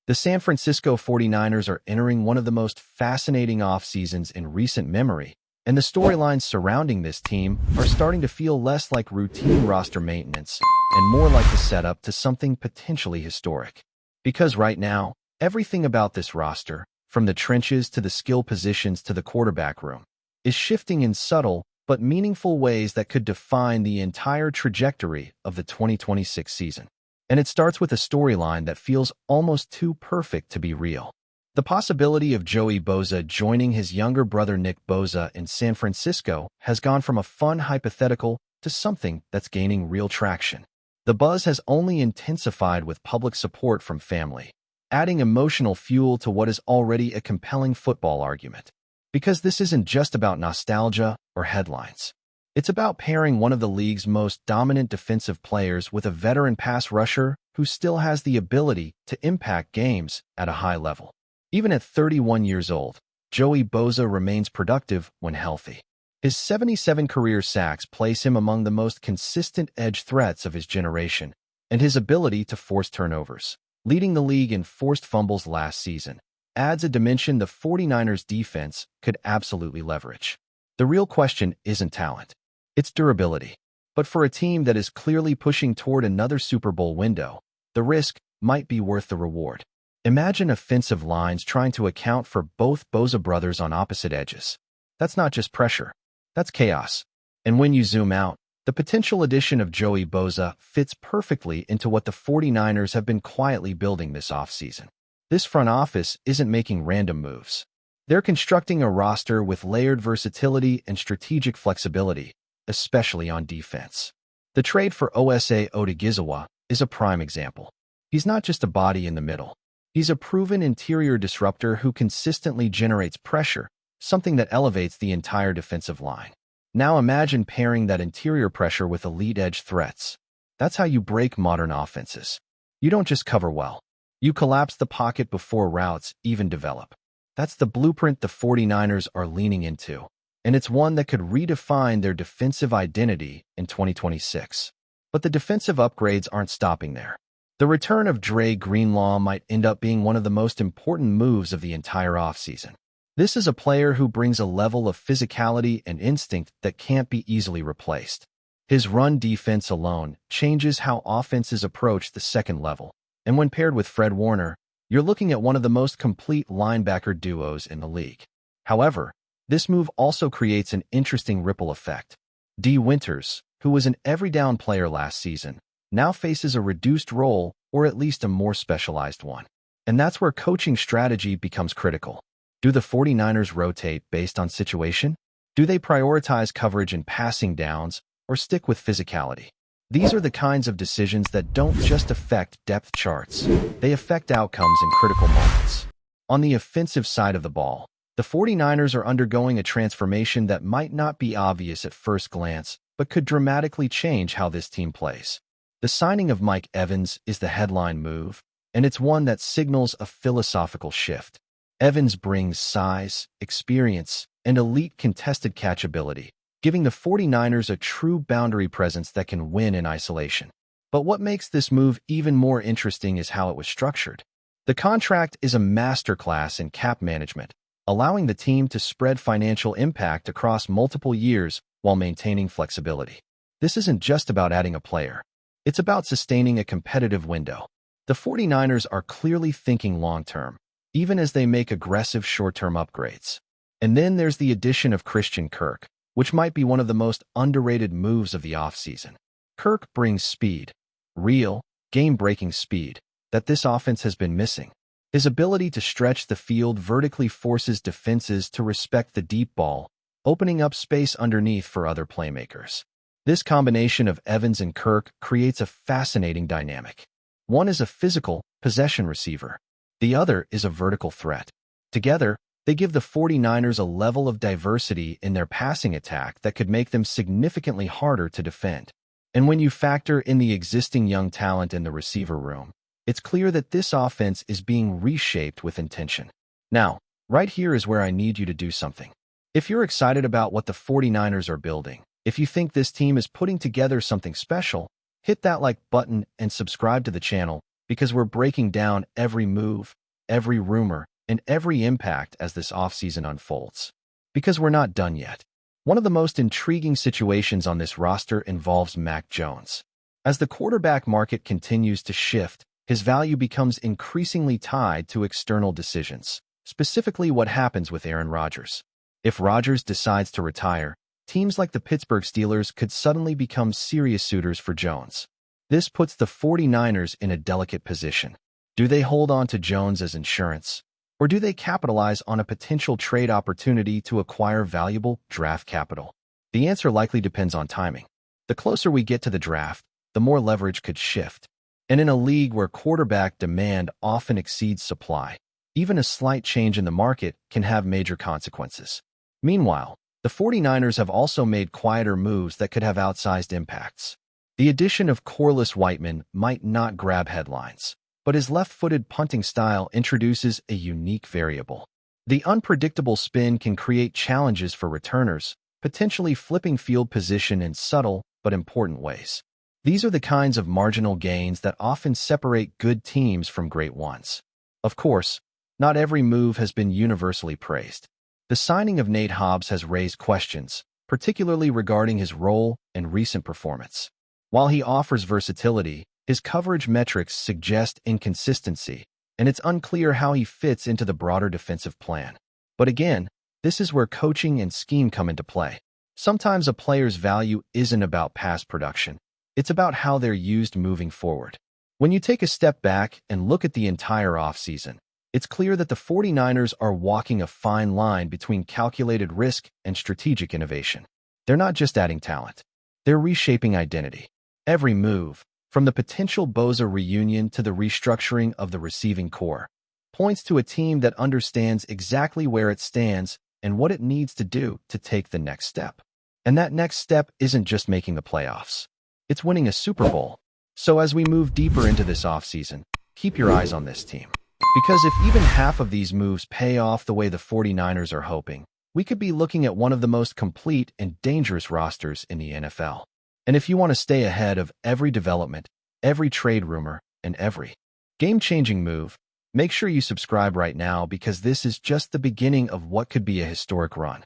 The San Francisco 49ers are entering one of the most fascinating off-seasons in recent memory, and the storylines surrounding this team are starting to feel less like routine roster maintenance and more like the setup to something potentially historic. Because right now, everything about this roster, from the trenches to the skill positions to the quarterback room, is shifting in subtle but meaningful ways that could define the entire trajectory of the 2026 season. And it starts with a storyline that feels almost too perfect to be real. The possibility of Joey Bosa joining his younger brother Nick Bosa in San Francisco has gone from a fun hypothetical to something that's gaining real traction. The buzz has only intensified with public support from family, adding emotional fuel to what is already a compelling football argument. Because this isn't just about nostalgia or headlines. It's about pairing one of the league's most dominant defensive players with a veteran pass rusher who still has the ability to impact games at a high level. Even at 31 years old, Joey Bosa remains productive when healthy. His 77 career sacks place him among the most consistent edge threats of his generation, and his ability to force turnovers, leading the league in forced fumbles last season, adds a dimension the 49ers defense could absolutely leverage. The real question isn't talent. It's durability. But for a team that is clearly pushing toward another Super Bowl window, the risk might be worth the reward. Imagine offensive lines trying to account for both Bosa brothers on opposite edges. That's not just pressure. That's chaos. And when you zoom out, the potential addition of Joey Bosa fits perfectly into what the 49ers have been quietly building this offseason. This front office isn't making random moves. They're constructing a roster with layered versatility and strategic flexibility, especially on defense. The trade for Osa Odigizwa is a prime example. He's not just a body in the middle. He's a proven interior disruptor who consistently generates pressure, something that elevates the entire defensive line. Now imagine pairing that interior pressure with elite edge threats. That's how you break modern offenses. You don't just cover well. You collapse the pocket before routes even develop. That's the blueprint the 49ers are leaning into, and it's one that could redefine their defensive identity in 2026. But the defensive upgrades aren't stopping there. The return of Dre Greenlaw might end up being one of the most important moves of the entire offseason. This is a player who brings a level of physicality and instinct that can't be easily replaced. His run defense alone changes how offenses approach the second level, and when paired with Fred Warner, you're looking at one of the most complete linebacker duos in the league. However, this move also creates an interesting ripple effect. Dee Winters, who was an every-down player last season, now faces a reduced role or at least a more specialized one. And that's where coaching strategy becomes critical. Do the 49ers rotate based on situation? Do they prioritize coverage and passing downs or stick with physicality? These are the kinds of decisions that don't just affect depth charts. They affect outcomes in critical moments. On the offensive side of the ball, the 49ers are undergoing a transformation that might not be obvious at first glance, but could dramatically change how this team plays. The signing of Mike Evans is the headline move, and it's one that signals a philosophical shift. Evans brings size, experience, and elite contested catchability, giving the 49ers a true boundary presence that can win in isolation. But what makes this move even more interesting is how it was structured. The contract is a masterclass in cap management, allowing the team to spread financial impact across multiple years while maintaining flexibility. This isn't just about adding a player. It's about sustaining a competitive window. The 49ers are clearly thinking long-term, even as they make aggressive short-term upgrades. And then there's the addition of Christian Kirk, which might be one of the most underrated moves of the offseason. Kirk brings speed, real, game-breaking speed, that this offense has been missing. His ability to stretch the field vertically forces defenses to respect the deep ball, opening up space underneath for other playmakers. This combination of Evans and Kirk creates a fascinating dynamic. One is a physical, possession receiver. The other is a vertical threat. Together, they give the 49ers a level of diversity in their passing attack that could make them significantly harder to defend. And when you factor in the existing young talent in the receiver room, it's clear that this offense is being reshaped with intention. Now, right here is where I need you to do something. If you're excited about what the 49ers are building, if you think this team is putting together something special, hit that like button and subscribe to the channel, because we're breaking down every move, every rumor, and every impact as this offseason unfolds. Because we're not done yet. One of the most intriguing situations on this roster involves Mac Jones. As the quarterback market continues to shift, his value becomes increasingly tied to external decisions, specifically what happens with Aaron Rodgers. If Rodgers decides to retire, teams like the Pittsburgh Steelers could suddenly become serious suitors for Jones. This puts the 49ers in a delicate position. Do they hold on to Jones as insurance? Or do they capitalize on a potential trade opportunity to acquire valuable draft capital? The answer likely depends on timing. The closer we get to the draft, the more leverage could shift. And in a league where quarterback demand often exceeds supply, even a slight change in the market can have major consequences. Meanwhile, the 49ers have also made quieter moves that could have outsized impacts. The addition of Corliss Whiteman might not grab headlines, but his left-footed punting style introduces a unique variable. The unpredictable spin can create challenges for returners, potentially flipping field position in subtle but important ways. These are the kinds of marginal gains that often separate good teams from great ones. Of course, not every move has been universally praised. The signing of Nate Hobbs has raised questions, particularly regarding his role and recent performance. While he offers versatility, his coverage metrics suggest inconsistency, and it's unclear how he fits into the broader defensive plan. But again, this is where coaching and scheme come into play. Sometimes a player's value isn't about past production. It's about how they're used moving forward. When you take a step back and look at the entire offseason, it's clear that the 49ers are walking a fine line between calculated risk and strategic innovation. They're not just adding talent. They're reshaping identity. Every move, from the potential Bosa reunion to the restructuring of the receiving core, points to a team that understands exactly where it stands and what it needs to do to take the next step. And that next step isn't just making the playoffs. It's winning a Super Bowl. So as we move deeper into this offseason, keep your eyes on this team. Because if even half of these moves pay off the way the 49ers are hoping, we could be looking at one of the most complete and dangerous rosters in the NFL. And if you want to stay ahead of every development, every trade rumor, and every game-changing move, make sure you subscribe right now because this is just the beginning of what could be a historic run.